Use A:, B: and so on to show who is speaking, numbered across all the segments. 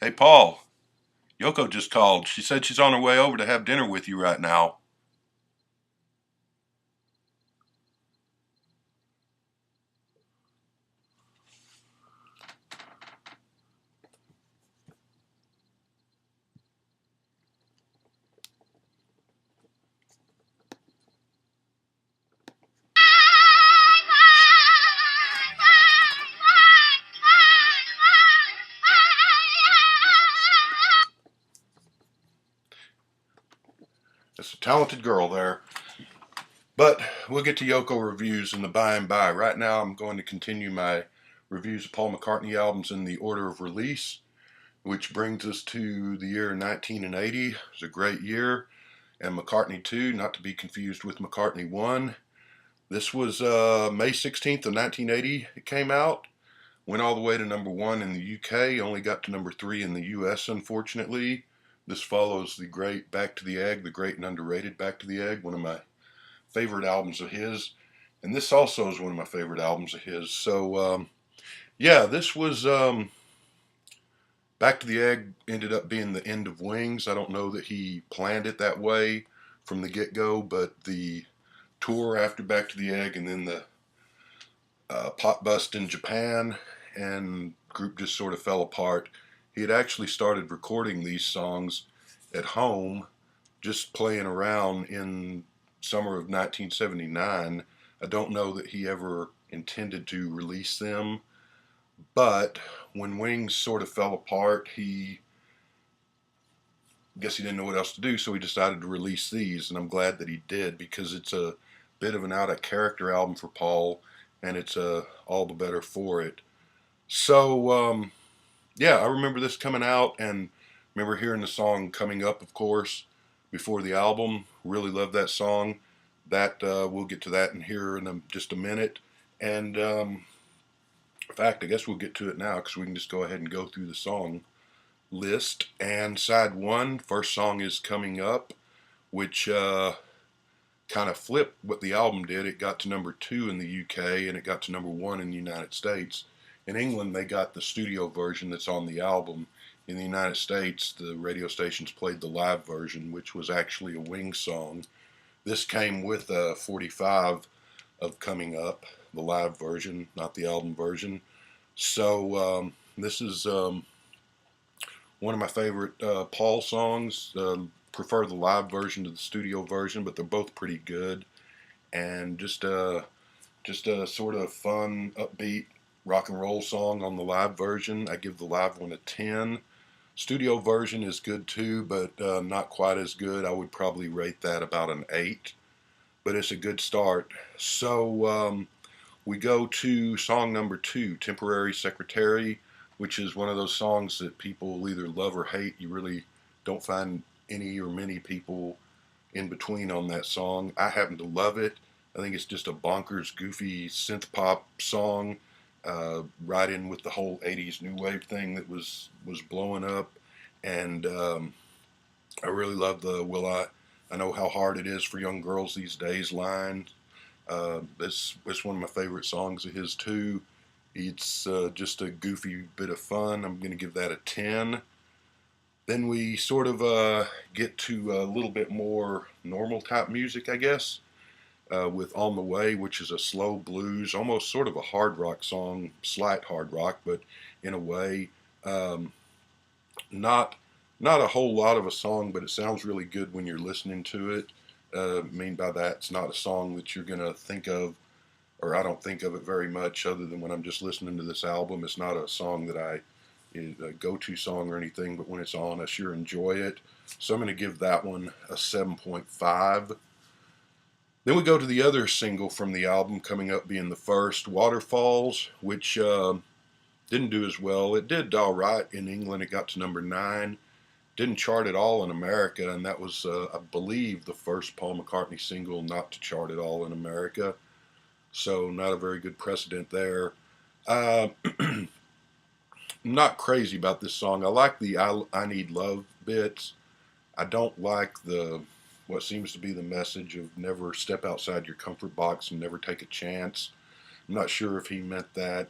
A: Hey, Paul, Yoko just called. She said she's on her way over to have dinner with you right now. It's a talented girl there. But we'll get to Yoko reviews in the by and by. Right now, I'm going to continue my reviews of Paul McCartney albums in the order of release, which brings us to the year 1980. It was a great year. And McCartney 2, not to be confused with McCartney 1. This was May 16th of 1980 it came out. Went all the way to number 1 in the UK, only got to number 3 in the US, unfortunately. This follows the great Back to the Egg, the great and underrated Back to the Egg, one of my favorite albums of his. And this also is one of my favorite albums of his. So, yeah, this was Back to the Egg ended up being the end of Wings. I don't know that he planned it that way from the get-go, but the tour after Back to the Egg and then the pot bust in Japan and group just sort of fell apart. He had actually started recording these songs at home, just playing around in summer of 1979. I don't know that he ever intended to release them, but when Wings sort of fell apart, he guess he didn't know what else to do, so he decided to release these, and I'm glad that he did because it's a bit of an out of character album for Paul, and it's all the better for it. So, yeah, I remember this coming out and remember hearing the song Coming Up, of course, before the album. Really love that song. That we'll get to that in here in just a minute. And in fact, I guess we'll get to it now because we can just go ahead and go through the song list. And side one, first song is Coming Up, which kind of flipped what the album did. It got to number 2 in the UK and it got to number 1 in the United States. In England, they got the studio version that's on the album. In the United States, the radio stations played the live version, which was actually a Wings song. This came with a 45 of Coming Up, the live version, not the album version. So this is one of my favorite Paul songs. Prefer the live version to the studio version, but they're both pretty good. And just a sort of fun, upbeat rock and roll song on the live version. I give the live one a 10. Studio version is good too, but not quite as good. I would probably rate that about an 8. But it's a good start. So we go to song number 2, Temporary Secretary, which is one of those songs that people either love or hate. You really don't find any or many people in between on that song. I happen to love it. I think it's just a bonkers, goofy synth pop song, right in with the whole 80s new wave thing that was blowing up. And I really love the I know how hard it is for young girls these days line. It's one of my favorite songs of his too. It's just a goofy bit of fun. I'm going to give that a 10. Then we sort of get to a little bit more normal type music, I guess, with On the Way, which is a slow blues, almost sort of a hard rock song, slight hard rock, but in a way, not a whole lot of a song, but it sounds really good when you're listening to it. I mean by that, it's not a song that you're going to think of, or I don't think of it very much other than when I'm just listening to this album. It's not a song that is a go-to song or anything, but when it's on, I sure enjoy it. So I'm going to give that one a 7.5. Then we go to the other single from the album, Coming Up being the first, Waterfalls, which didn't do as well. It did all right in England. It got to number 9. Didn't chart at all in America, and that was, I believe, the first Paul McCartney single not to chart at all in America. So not a very good precedent there. I'm not crazy about this song. I like the I Need Love bits. I don't like what seems to be the message of never step outside your comfort box and never take a chance. I'm not sure if he meant that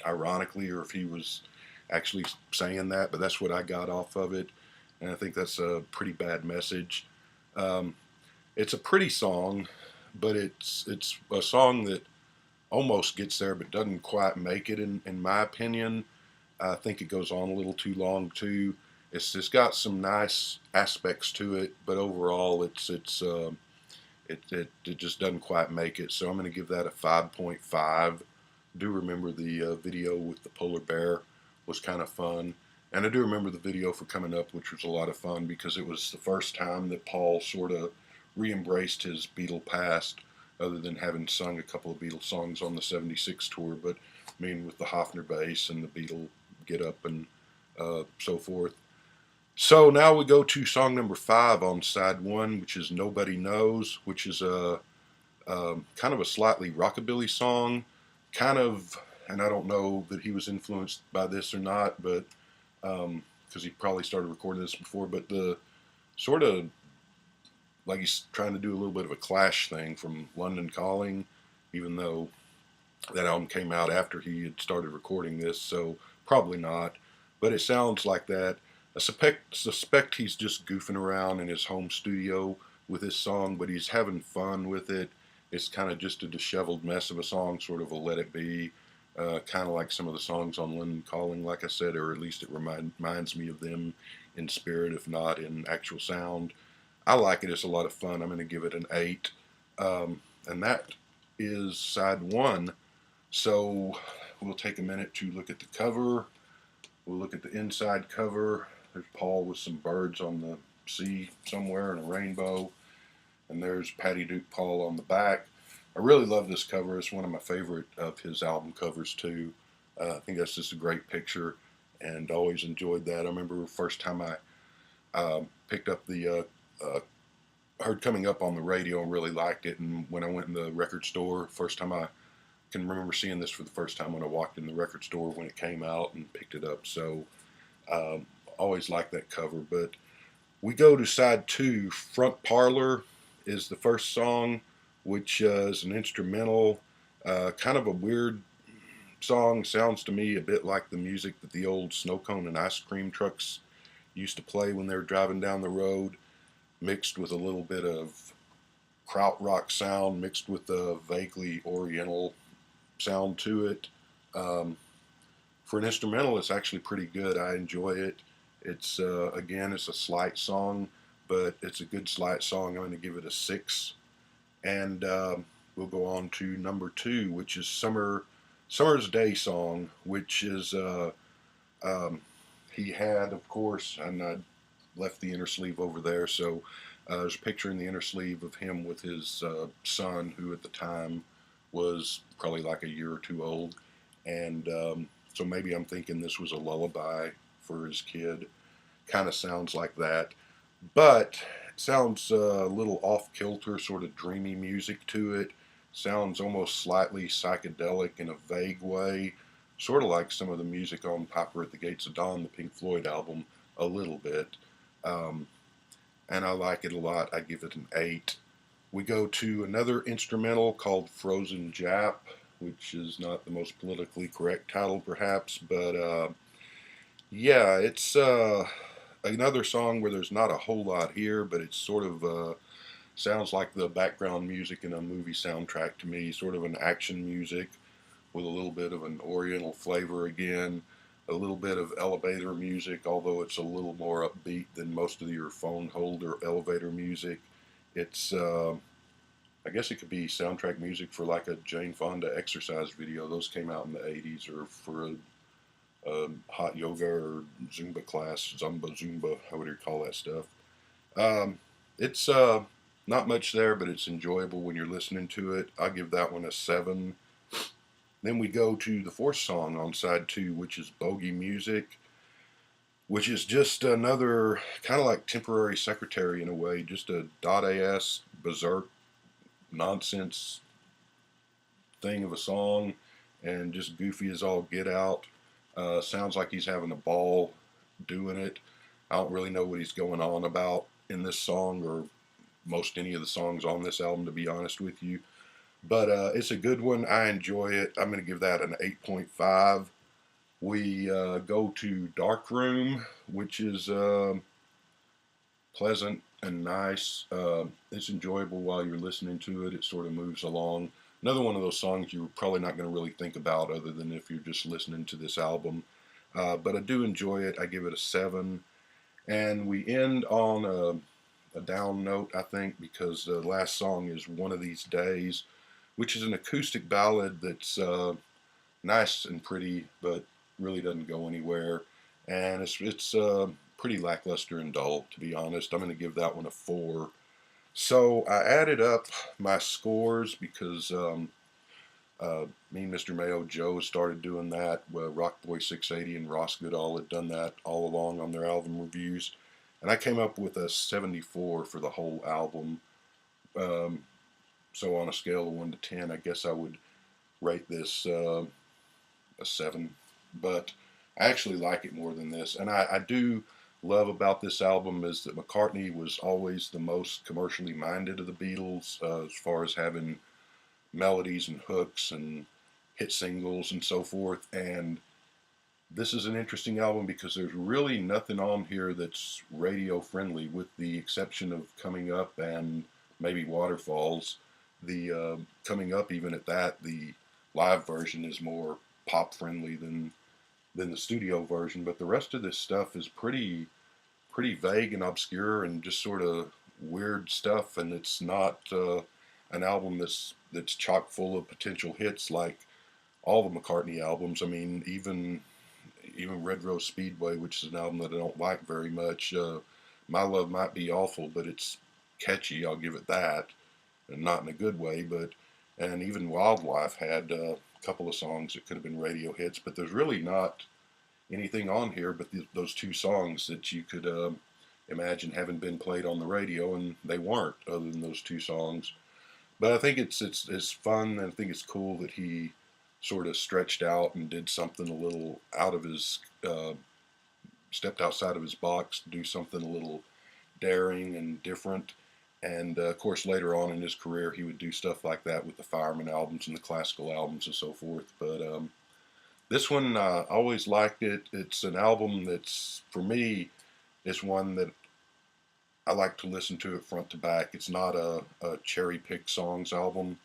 A: ironically or if he was actually saying that, but that's what I got off of it, and I think that's a pretty bad message. Um, it's a pretty song, but it's a song that almost gets there but doesn't quite make it in my opinion. I think it goes on a little too long too. It's got some nice aspects to it, but overall it just doesn't quite make it. So I'm going to give that a 5.5. Do remember the video with the polar bear was kind of fun, and I do remember the video for Coming Up, which was a lot of fun because it was the first time that Paul sort of re-embraced his Beatle past, other than having sung a couple of Beatles songs on the '76 tour. But I mean, with the Hofner bass and the Beatle get up and so forth. So now we go to song number 5 on side 1, which is Nobody Knows, which is a kind of a slightly rockabilly song, kind of, and I don't know that he was influenced by this or not, but because he probably started recording this before, but the sort of like he's trying to do a little bit of a Clash thing from London Calling, even though that album came out after he had started recording this, so probably not. But it sounds like that. I suspect he's just goofing around in his home studio with his song, but he's having fun with it. It's kind of just a disheveled mess of a song, sort of a let it be, kind of like some of the songs on London Calling, like I said, or at least it reminds me of them in spirit, if not in actual sound. I like it. It's a lot of fun. I'm going to give it an 8. And that is side 1. So we'll take a minute to look at the cover. We'll look at the inside cover. There's Paul with some birds on the sea somewhere and a rainbow. And there's Patty Duke Paul on the back. I really love this cover. It's one of my favorite of his album covers too. I think that's just a great picture and always enjoyed that. I remember the first time I picked up the heard Coming Up on the radio and really liked it. And when I went in the record store, first time I can remember seeing this for the first time when I walked in the record store when it came out and picked it up. So always liked that cover. But we go to side 2. Front Parlor is the first song, which is an instrumental, kind of a weird song. Sounds to me a bit like the music that the old snow cone and ice cream trucks used to play when they were driving down the road, mixed with a little bit of krautrock sound, mixed with a vaguely oriental sound to it. For an instrumental, it's actually pretty good. I enjoy it. It's again, it's a slight song, but it's a good slight song. I'm going to give it a 6. And we'll go on to number 2, which is Summer's Day Song, which is he had, of course, and I left the inner sleeve over there, so there's a picture in the inner sleeve of him with his son, who at the time was probably like a year or 2 old, and so maybe I'm thinking this was a lullaby for his kid. Kind of sounds like that, but it sounds a little off-kilter, sort of dreamy music to it. Sounds almost slightly psychedelic in a vague way, sort of like some of the music on Piper at the Gates of Dawn, the Pink Floyd album, a little bit. And I like it a lot. I give it an 8. We go to another instrumental called Frozen Jap, which is not the most politically correct title perhaps, but yeah, it's another song where there's not a whole lot here, but it's sort of sounds like the background music in a movie soundtrack to me, sort of an action music with a little bit of an oriental flavor again, a little bit of elevator music, although it's a little more upbeat than most of your phone holder elevator music. It's, I guess it could be soundtrack music for like a Jane Fonda exercise video. Those came out in the 80s, or for a hot yoga or Zumba class, Zumba, how would you call that stuff? It's not much there, but it's enjoyable when you're listening to it. I'll give that one a 7. Then we go to the 4th song on side 2, which is Bogey Music, which is just another kind of like Temporary Secretary in a way, just a Dada-esque, berserk, nonsense thing of a song, and just goofy as all get out. Sounds like he's having a ball doing it. I don't really know what he's going on about in this song, or most any of the songs on this album, to be honest with you. But it's a good one. I enjoy it. I'm going to give that an 8.5. We go to Dark Room, which is pleasant and nice. It's enjoyable while you're listening to it. It sort of moves along. Another one of those songs you're probably not going to really think about other than if you're just listening to this album. But I do enjoy it. I give it a 7. And we end on a down note, I think, because the last song is One of These Days, which is an acoustic ballad that's nice and pretty, but really doesn't go anywhere. And it's pretty lackluster and dull, to be honest. I'm going to give that one a 4. So I added up my scores because me and Mr. Mayo Joe started doing that. Rockboy 680 and Ross Goodall had done that all along on their album reviews. And I came up with a 74 for the whole album. Um, so on a scale of 1 to 10, I guess I would rate this a 7. But I actually like it more than this. And I do love about this album is that McCartney was always the most commercially minded of the Beatles as far as having melodies and hooks and hit singles and so forth. And this is an interesting album because there's really nothing on here that's radio friendly, with the exception of Coming Up and maybe Waterfalls. The Coming Up, even at that, the live version is more pop friendly than the studio version. But the rest of this stuff is pretty vague and obscure and just sort of weird stuff. And it's not an album that's chock full of potential hits like all the McCartney albums. I mean, even Red Rose Speedway, which is an album that I don't like very much. My Love might be awful, but it's catchy. I'll give it that, and not in a good way. But and even Wildlife had a couple of songs that could have been radio hits, but there's really not anything on here but those two songs that you could imagine having been played on the radio, and they weren't, other than those two songs. But I think it's fun, and I think it's cool that he sort of stretched out and did something a little out of his stepped outside of his box to do something a little daring and different. And of course, later on in his career, he would do stuff like that with the Fireman albums and the classical albums and so forth. But this one, I always liked it. It's an album that's, for me, it's one that I like to listen to it front to back. It's not a cherry pick songs album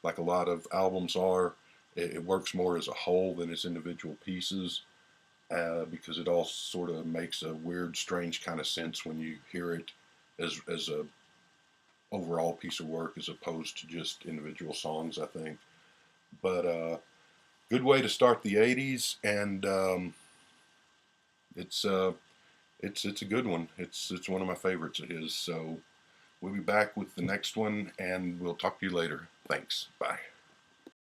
A: like a lot of albums are. It works more as a whole than as individual pieces because it all sort of makes a weird, strange kind of sense when you hear it as a overall piece of work as opposed to just individual songs, I think. But good way to start the '80s, and it's it's a good one. It's one of my favorites of his. So we'll be back with the next one, and we'll talk to you later. Thanks. Bye.